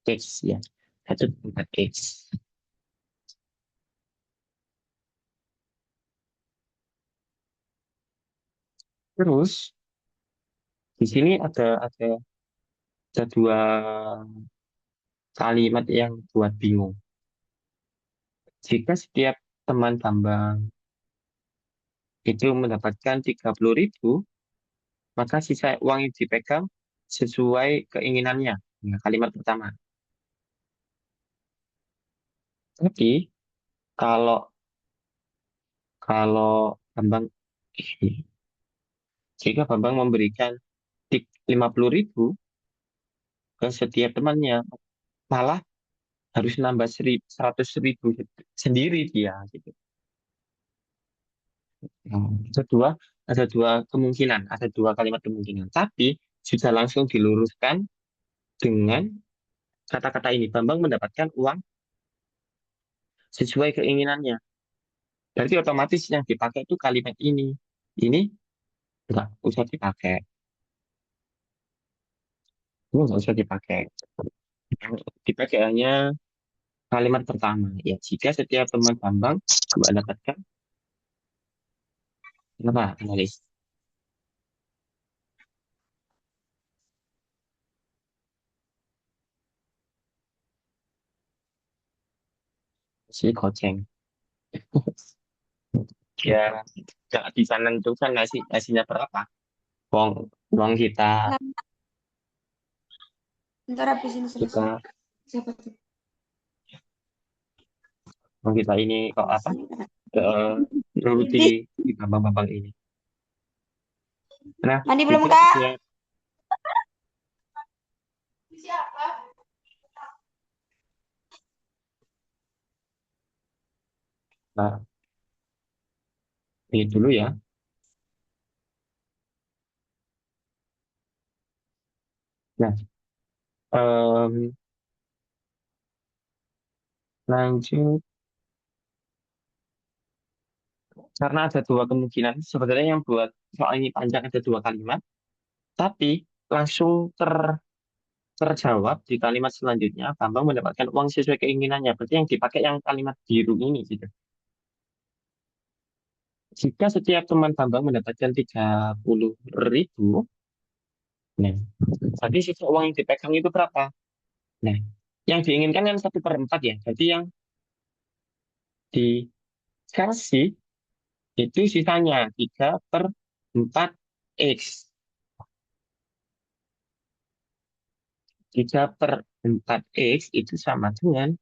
Speaker 1: X ya. 1/4 X. Terus di sini ada dua kalimat yang buat bingung. Jika setiap teman Bambang itu mendapatkan 30.000, maka sisa uang yang dipegang sesuai keinginannya. Nah, kalimat pertama. Tapi kalau kalau Bambang jika Bambang memberikan 50.000 ke setiap temannya, malah harus nambah 100.000 sendiri dia gitu. Nah, ada dua kemungkinan, ada dua kalimat kemungkinan. Tapi sudah langsung diluruskan dengan kata-kata ini. Bambang mendapatkan uang sesuai keinginannya. Berarti otomatis yang dipakai itu kalimat ini. Ini enggak usah dipakai. Ini enggak usah dipakai. Yang dipakai hanya kalimat pertama. Ya, jika setiap teman Bambang mendapatkan apa? Analis si goceng. Ya, nggak bisa nentukan nasinya berapa. Wong, wong kita
Speaker 2: Nah, ntar habis ini selesai.
Speaker 1: kita
Speaker 2: Siapa tuh?
Speaker 1: wong kita ini kok apa? Nuruti
Speaker 2: Ini.
Speaker 1: di bambang-bambang ini. Nah,
Speaker 2: Mandi belum,
Speaker 1: kita
Speaker 2: Kak?
Speaker 1: punya, nah, ini dulu ya. Nah, em, lanjut. Karena ada dua kemungkinan. Sebenarnya yang buat soal ini panjang ada dua kalimat. Tapi langsung terjawab di kalimat selanjutnya. Bambang mendapatkan uang sesuai keinginannya. Berarti yang dipakai yang kalimat biru ini gitu. Jika setiap teman Bambang mendapatkan 30.000, nah, tadi sisa uang yang dipegang itu berapa? Nah, yang diinginkan kan 1/4 ya. Jadi yang dikasih itu sisanya 3/4 X. 3/4 X itu sama dengan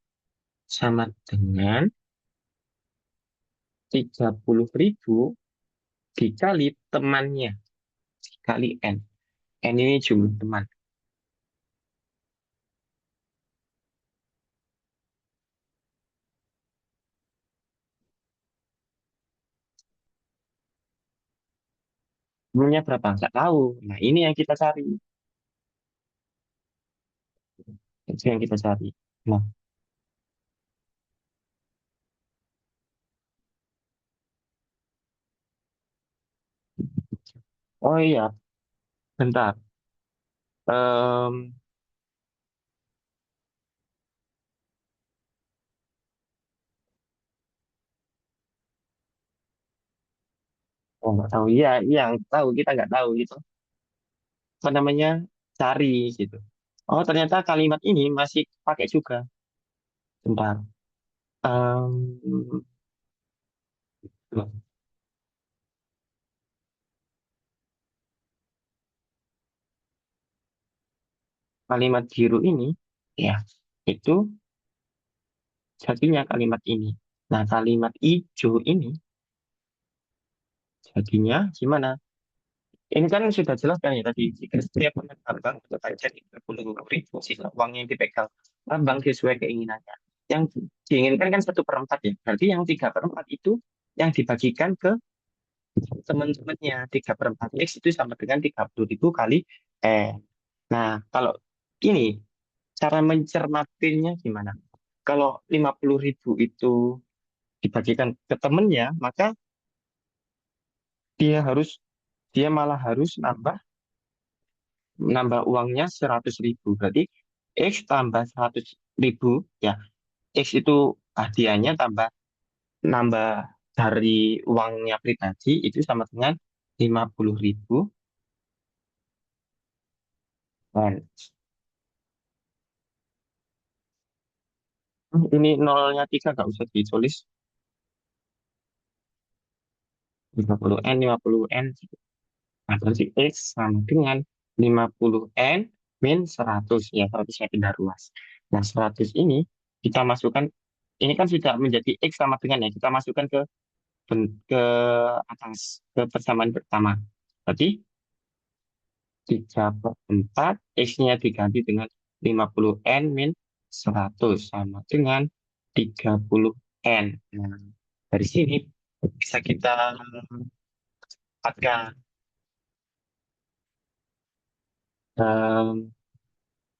Speaker 1: 30.000 dikali temannya. kali N. N ini jumlah teman. Jumlahnya berapa? Nggak tahu. Nah, ini yang kita cari. Itu yang kita cari. Nah, oh iya, bentar. Em, oh nggak tahu. Iya, iya, tahu. Kita nggak tahu gitu. Apa namanya? Cari gitu. Oh, ternyata kalimat ini masih pakai juga. Bentar. Em, loh, kalimat biru ini, ya, itu jadinya kalimat ini. Nah, kalimat hijau ini jadinya gimana? Ini kan sudah jelas kan ya tadi, jika setiap penerbangan atau pajak 30.000 sisa uang yang dipegang bank sesuai keinginannya. Yang diinginkan kan 1/4 ya. Berarti yang 3/4 itu yang dibagikan ke teman-temannya. 3/4 X itu sama dengan 30.000 kali Nah, kalau ini cara mencermatinya gimana? Kalau 50.000 itu dibagikan ke temennya, maka dia harus dia malah harus nambah nambah uangnya 100.000. Berarti X tambah 100.000, ya. X itu hadiahnya tambah nambah dari uangnya pribadi itu sama dengan 50.000. Dan ini nolnya 3 nggak usah ditulis. 50N, 50N. Nah, berarti X sama dengan 50N min 100. Ya, 100-nya pindah ruas. Nah, 100 ini kita masukkan, ini kan sudah menjadi X sama dengan ya, kita masukkan ke atas, ke persamaan pertama. Berarti 3/4, X-nya diganti dengan 50N min 100 sama dengan 30N. Nah, dari sini bisa kita dapatkan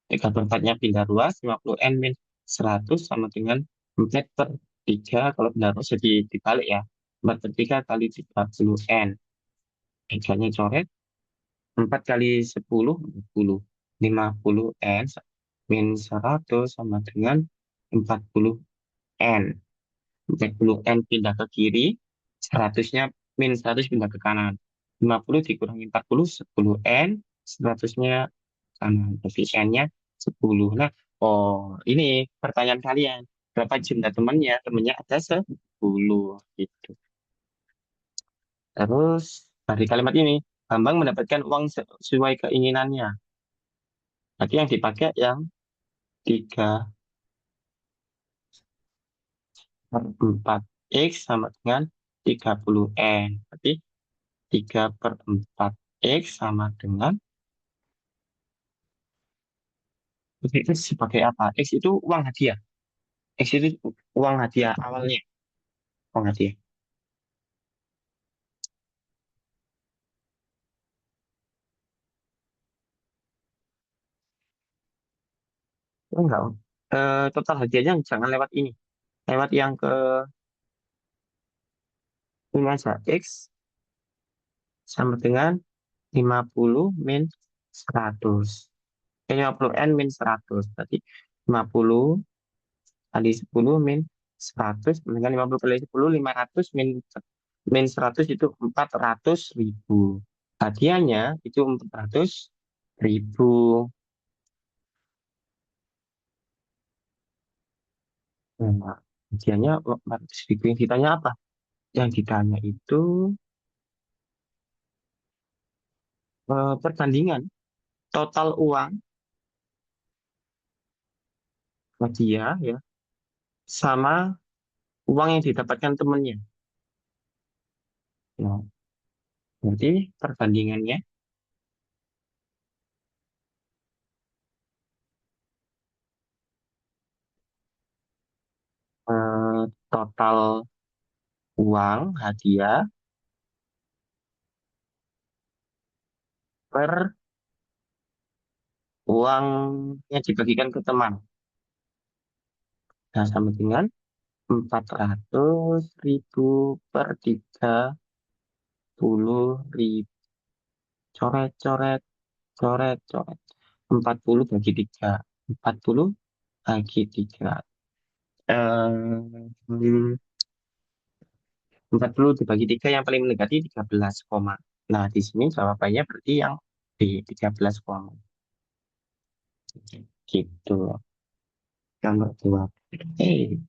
Speaker 1: 3/4-nya pindah ruas, 50N min 100 sama dengan 4/3. Kalau pindah ruas jadi dibalik ya. 4/3 kali 30N. Tiganya coret, 4 kali 10, 20. 50N min 100 sama dengan 40N. 40N pindah ke kiri, 100-nya min 100 pindah ke kanan. 50 dikurangi 40, 10N, 100-nya kanan. Tapi N-nya 10. Nah, oh ini pertanyaan kalian. Berapa jumlah temannya? Temannya ada 10 gitu. Terus dari kalimat ini, Bambang mendapatkan uang sesuai keinginannya. Berarti yang dipakai yang 3/4 X sama dengan 30N. Berarti 3/4 X sama dengan, itu sebagai apa? X itu uang hadiah. X itu uang hadiah awalnya. Uang hadiah. Enggak. Total hadiahnya jangan lewat ini. Lewat yang ke ini aja. X sama dengan 50 min 100. 50 N min 100. Berarti 50 kali 10 min 100. Dengan 50 kali 10, 500 min 100 itu 400.000. Hadiahnya itu 400.000. Nah, hadiahnya 400.000. Yang ditanya apa? Yang ditanya itu perbandingan total uang hadiah ya sama uang yang didapatkan temennya. Nah, berarti perbandingannya total uang hadiah per uang yang dibagikan ke teman. Nah, sama dengan 400.000 per 30.000. Coret, coret, coret, coret. 40 bagi 3. 40 bagi 3. Eh, 40 dibagi 3 yang paling mendekati 13 koma. Nah, di sini jawabannya berarti yang B, 13 koma. Gitu. Nomor 2. Eh,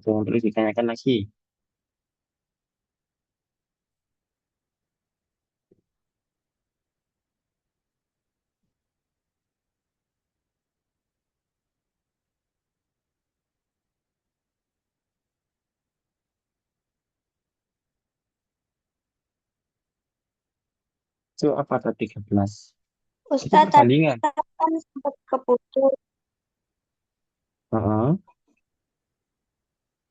Speaker 1: yang perlu ditanyakan lagi. Itu apa tadi 13? Itu
Speaker 2: Ustadz tadi
Speaker 1: perbandingan.
Speaker 2: kan sempat keputus.
Speaker 1: Heeh,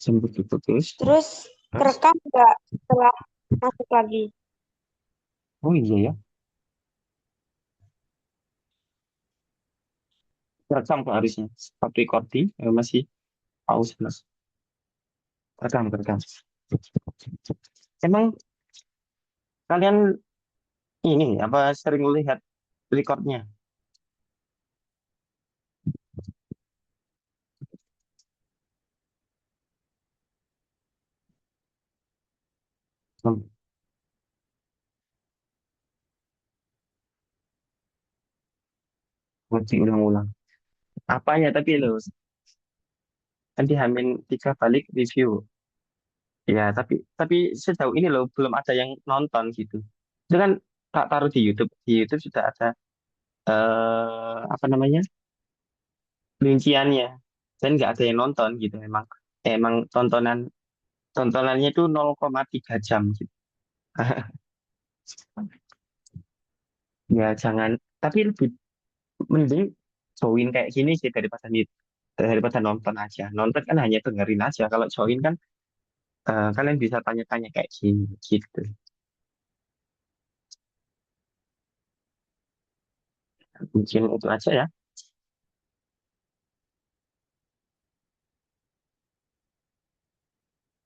Speaker 1: sembuh putus.
Speaker 2: Terus
Speaker 1: Terus?
Speaker 2: kerekam nggak setelah masuk lagi?
Speaker 1: Oh iya ya. Rekam kok harusnya. Stop recording. Masih pause mas. Rekam, rekam. Emang kalian ini apa sering lihat recordnya? Hmm, Buat diulang-ulang. Apanya tapi lo nanti Hamin 3 balik review. Ya, tapi sejauh ini loh belum ada yang nonton gitu. Itu kan tak taruh di YouTube. Di YouTube sudah ada apa namanya? Rinciannya. Dan nggak ada yang nonton gitu memang. Emang tontonannya itu 0,3 jam gitu. Ya jangan, tapi lebih mending join kayak gini sih daripada nonton aja. Nonton kan hanya dengerin aja. Kalau join kan kalian bisa tanya-tanya kayak gini gitu. Mungkin itu aja ya.